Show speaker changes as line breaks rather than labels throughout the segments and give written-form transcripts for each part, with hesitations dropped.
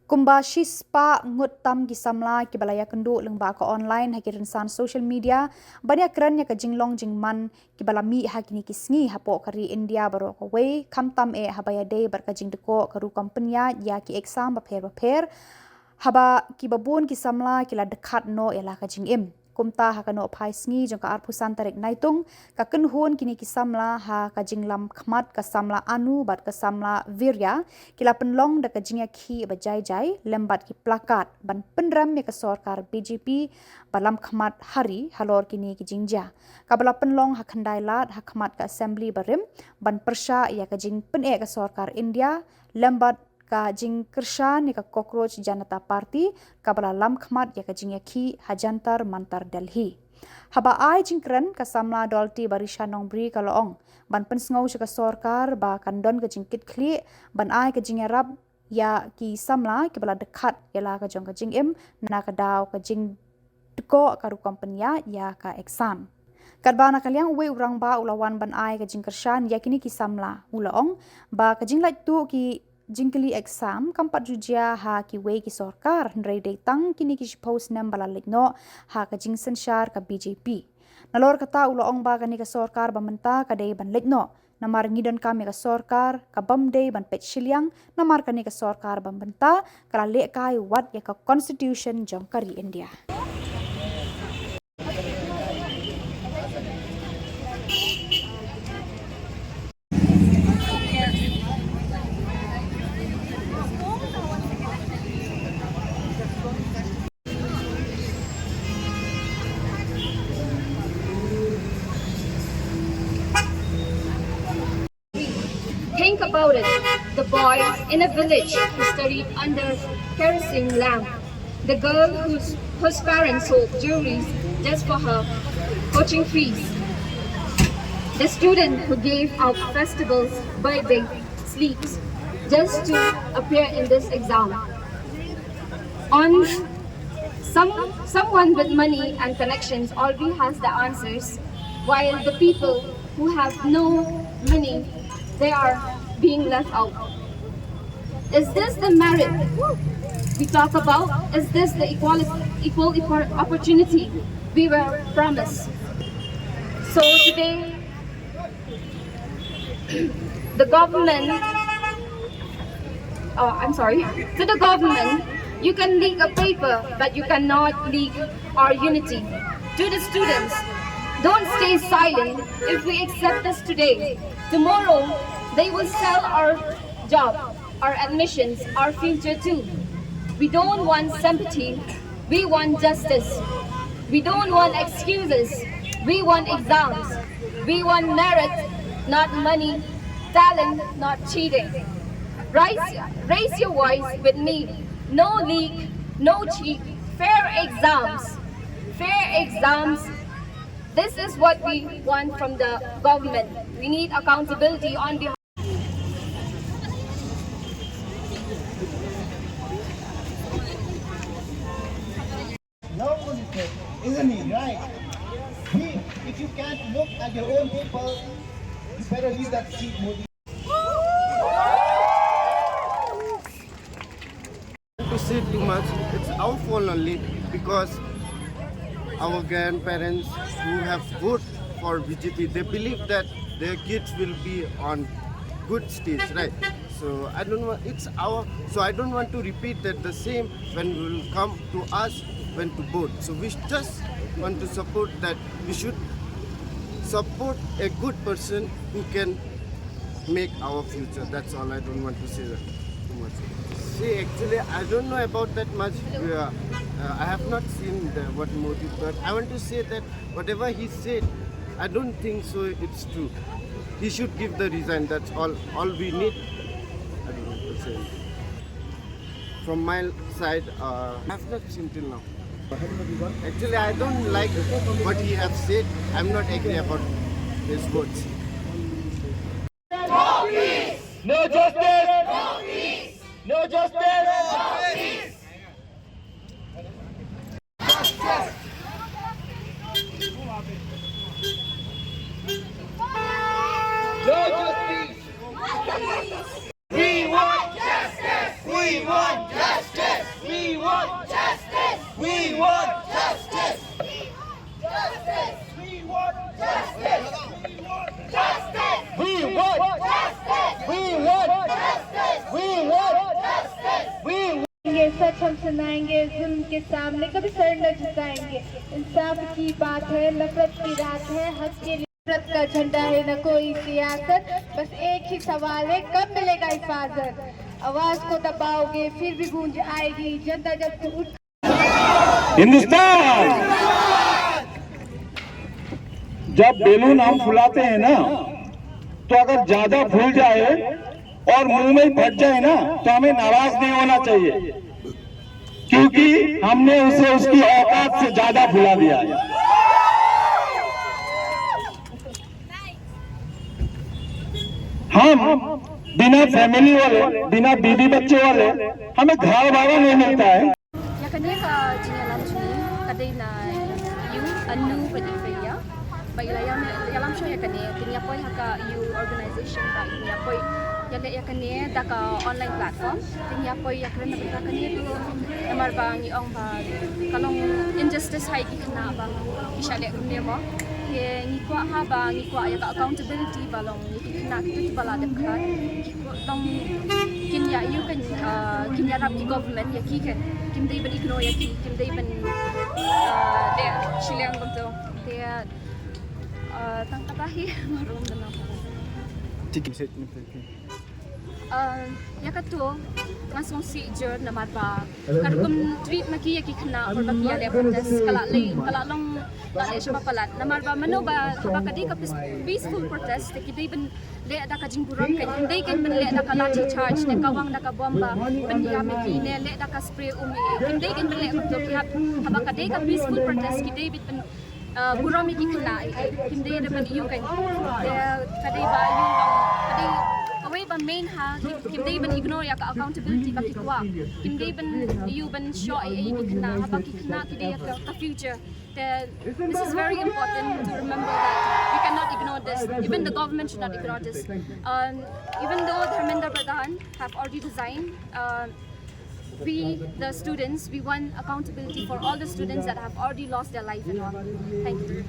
Kumba shispa ngut tam ki Samla ki balaya Kynduh Lyngba ko online ha ki rinsan social media banyak Kren ya ka jinglong jingman ki balami ha kini kisngi hapo kari India baro ko Lawei kam tam habaya day bar ka jingdeko karu kompenya ya ki exam baper haba ki babun ki Samla ki la dekat no ya la ka jingim kumta ha kano phai sngi jong ka arpusan tarik naitung ka Kynduh kini ki Samla ha ka jinglam khmat ka Samla anu bat ka Samla virya kila penlong da ka jingya khi bajai jai lembat ki plakat ban penram ya ka sarkar BJP balam khmat hari Halor kini ki jingja ka bala penlong ha khandai lat ha khmat ka assembly barim ban persha ya ka jing pen ka sarkar India lembat ka jing kershan ka cockroach Janata Party ka bala lam khmat ya ka jing yakhi hajantar mantar Delhi haba ai jing Kren ka Samla dolti barisha nongbri ka loong ban pensngau ka sarkar ba kandon ka jing kit khli ban ai ka jing rab ya ki Samla ki bala dekat ya la ka jong ka jing im na ka daw ka jing deko ka ru kompenya ya ka exam Kadbana kaliang we urang ba ulawan ban ai ka jing kershan ya kini ki Samla ulaong ba ka jing lait tu ki jingkeli exam kampat jujia ha ki we ki sarkar ndrei dei tang kini ki post nam bala ligno ha ka jing senshar ka BJP nalor kata ulaong ba kani ka sarkar ba menta ka dei ban ligno namar ngidon kami ka sarkar ka bam dei ban pet Shillong namar kani ka sarkar ba menta kala le kai wat ya ka constitution jong kari India
Think about it, the boy in a village who studied under kerosene lamp, the girl whose parents sold jewelry just for her coaching fees, the student who gave out festivals, birthday, sleeps, just to appear in this exam. On someone with money and connections already has the answers, while the people who have no money, they are being left out. Is this the merit we talk about? Is this the equal opportunity we were promised? So today, the government, to the government, you can leak a paper, but you cannot leak our unity. To the students, don't stay silent. If we accept this today, tomorrow they will sell our job, our admissions, our future too. We don't want sympathy, we want justice. We don't want excuses, we want exams. We want merit, not money, talent, not cheating. Raise your voice with me. No leak, no cheat, fair exams. Fair exams. This is what we want from the government. We need accountability on behalf.
Isn't he right? If you can't look at your own people, you better leave that seat, Modi.
To say too much, it's our fault only because our grandparents who have voted for BJP, they believe that their kids will be on good stage, right? So I don't want I don't want to repeat that the same when it will come to us when to vote. So we just want to support that we should support a good person who can make our future. That's all. I don't want to say that too much. See, actually, I don't know about that much. I have not seen what Modi, but I want to say that whatever he said, I don't think so. It's true. He should give the reason. That's all. All we need. I don't know what to say. From my side, I have not seen till now. Actually, I don't like what he has said. I'm not agree about his words.
No peace! No justice! No peace! No justice! No peace! Justice! No justice! We want justice! We want justice!
सुनाएंगे, जुल्म के सामने कभी सर न झुकाएंगे। इंसाफ की बात है, नफरत की रात है, हक के लिए नफरत का झंडा है, न कोई सियासत। बस एक ही सवाल है, कब मिलेगा हिफाजत? आवाज को दबाओगे फिर भी गूंज आएगी, जनता जब से उठ।
हिंदुस्तान जब बेलून हम फुलाते हैं ना, तो अगर ज्यादा फूल जाए और मुंह में फट जाए ना, तो हमें नाराज नहीं होना चाहिए, क्योंकि हमने उसे उसकी औकात से ज्यादा फुला दिया है। हम बिना फैमिली वाले, बिना बीवी बच्चे वाले, हमें घर वाला नहीं मिलता है।
Dalam show yang kene, kini apa yang you organization ba ini apa yang le kene daka online platform, kini apa yang kena berita kene tu amar ba ni ong ba kalau injustice hai ki kena ba isha le kene mo ye ni kwa ha ba ni kwa ya accountability ba long ni kena tu bala de khat long kin ya you kan kin ya rap government ya ki kan kim dei ban ignore ya ki kim dei ban de Shillong betul dia tang katahi marum dan apa. Ya katu langsung si jur nama ba. Karukum tweet maki ya kikna berbagi ada protes kalau long tak siapa pelat. Nama ba mano ba kadi ka peaceful protest kita ben le ada ka jingburam kan dei kan ben le ada ka lathi charge ne kawang da ka bomba ben ya meki ne le ada ka spray kan dei kan ben le betul pihak haba kadi ka peaceful protest kita ben buram iki kena kim dei dapat you kan kadai ba you kadai away ba main ha kim dei ban ignore ya ka accountability ba kitwa kim dei ban you ban show ai kena haba ki kena ki dei ka future this is very important to remember that we cannot ignore this. Even the government should not ignore this. Even though Dharmendra Pradhan have already resigned, we, the students, we want accountability for all the students that have already lost their life and all. Thank you.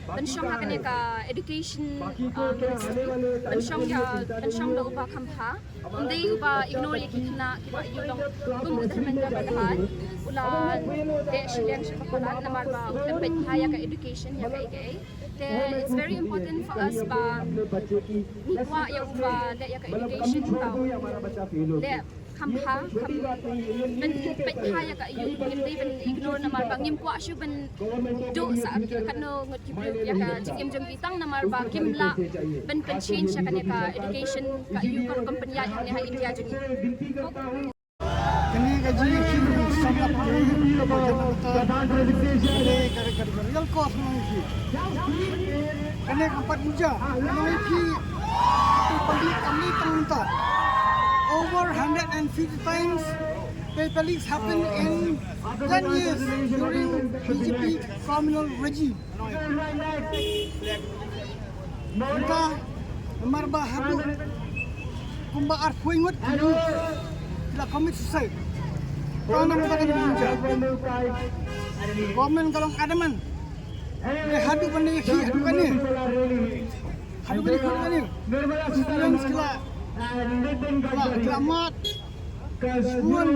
Bensyong akan ka education ministry, bensyong da uba kamha, hindi uba ignore ya kikna kiba yulong bumud Dharmendra Pradhan, ulan de Shillong siya pakulan na marba ulan kaya ka education ya ka igay. It's very important for us ba nikwa ya uba de ya ka education tau de kamha ben kaya ka hindi ben ignore na marba ngimkwa siya ben do sa kano ngot kibyo ya ka jingim jam bitang na marba kimla ben change siya kanya ka education ka yu ka kompanya ya ha India jud
kene gaji Kynduh Samla real cost nanti kene kampat muja kene ki kami tangta over 150 times paper leaks happen in 10 years during BJP communal regime. Kita marba habu kumba arfuingut kita commit suicide. Karena kita kena muja. Government kalau adaman, hadu bani ki hadu bani students kila amat buan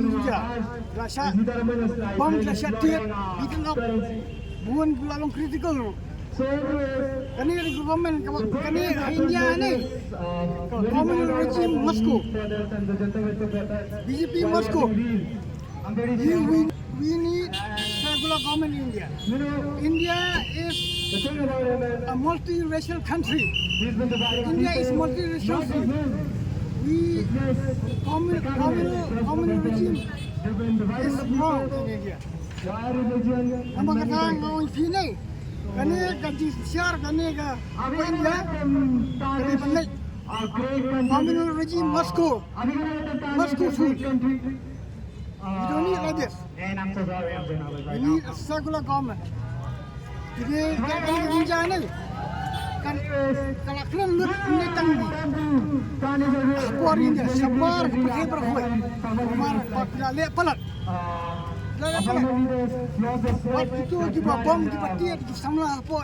muja rasa bom rasa tiap bikin up buan pulang critical. Kani government kani India ni communal regime Moscow BJP Moscow we need regular government in India. India is a multiracial country. India is multiracial. We communal regime is wrong in India. Nama kata ngawin sini, kani gaji siar kani ka apa India, kani balik communal regime Moscow food. We don't need like this. We need a circular government. Jadi kalau kerja ni, kan kalau Kren lut ni tanggi, Khubor ini sabar pakai berkuat, Umar pakai lek pelat. Waktu itu kita bom kita tiap kita Samla apa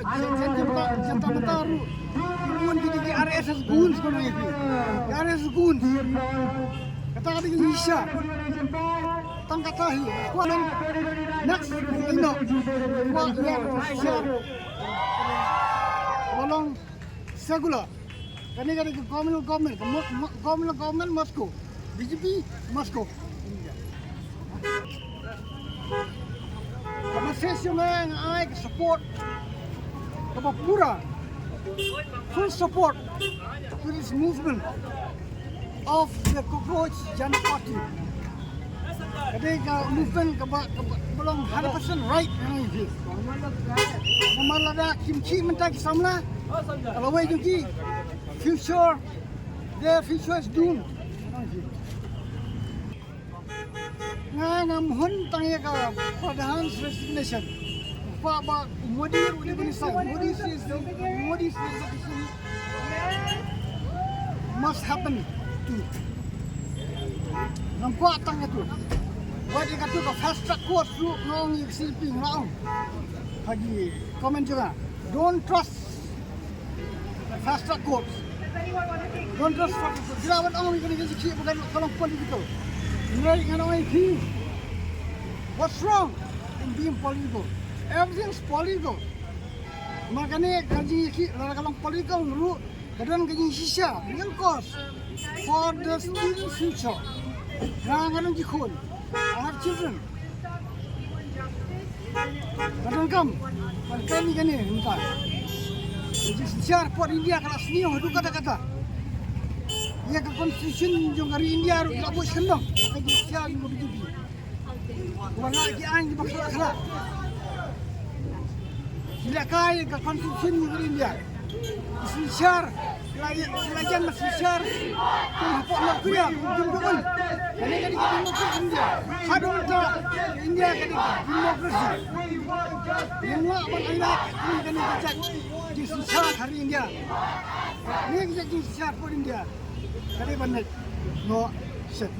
janta mataru kemudian kita di RSS Guns kono iki RSS Guns kata kita Indonesia tangkatahi kuamen next ino kuat bolong segula kani ke government Moscow BJP Moscow Kami session yang I support kami pura full support to this movement of the Khubor Party. Jadi movement belum 100% right ini. Memalada kimchi mentah Samla, Lawei juga future, their future is doomed. Ngamun tanya ke Pradhan resignation. Pak Modi udah berisai. Modi's resignation must happen too. Nampak tanya tu. Buat dia kata fast track course tu ngong yang sleeping ngong. Lagi komen juga. Don't trust fast track course. Don't trust fast track course. Jelawan orang yang kena sikit bukan kalau political. What's wrong in being political? Everything's political. Makanya kaji kalau political dulu, kadang kaji sisa, real cost for the students' future. Kadang jikun, I have children. Kadang kami entah. Jadi sisa for India kalau sini itu kata-kata. Ya ke constitution jong dari India ru la bos kendong ka jisial ngo BJP wala ki ang di bakla khala sila kay ka constitution dari India sisar lajan masisar kung hapo na kuya jong doon kani kani demokrasi India hadong ta India kani demokrasi yang la man ila kani kajak sisar hari India ni kajak sisar for India Kali banyak no set.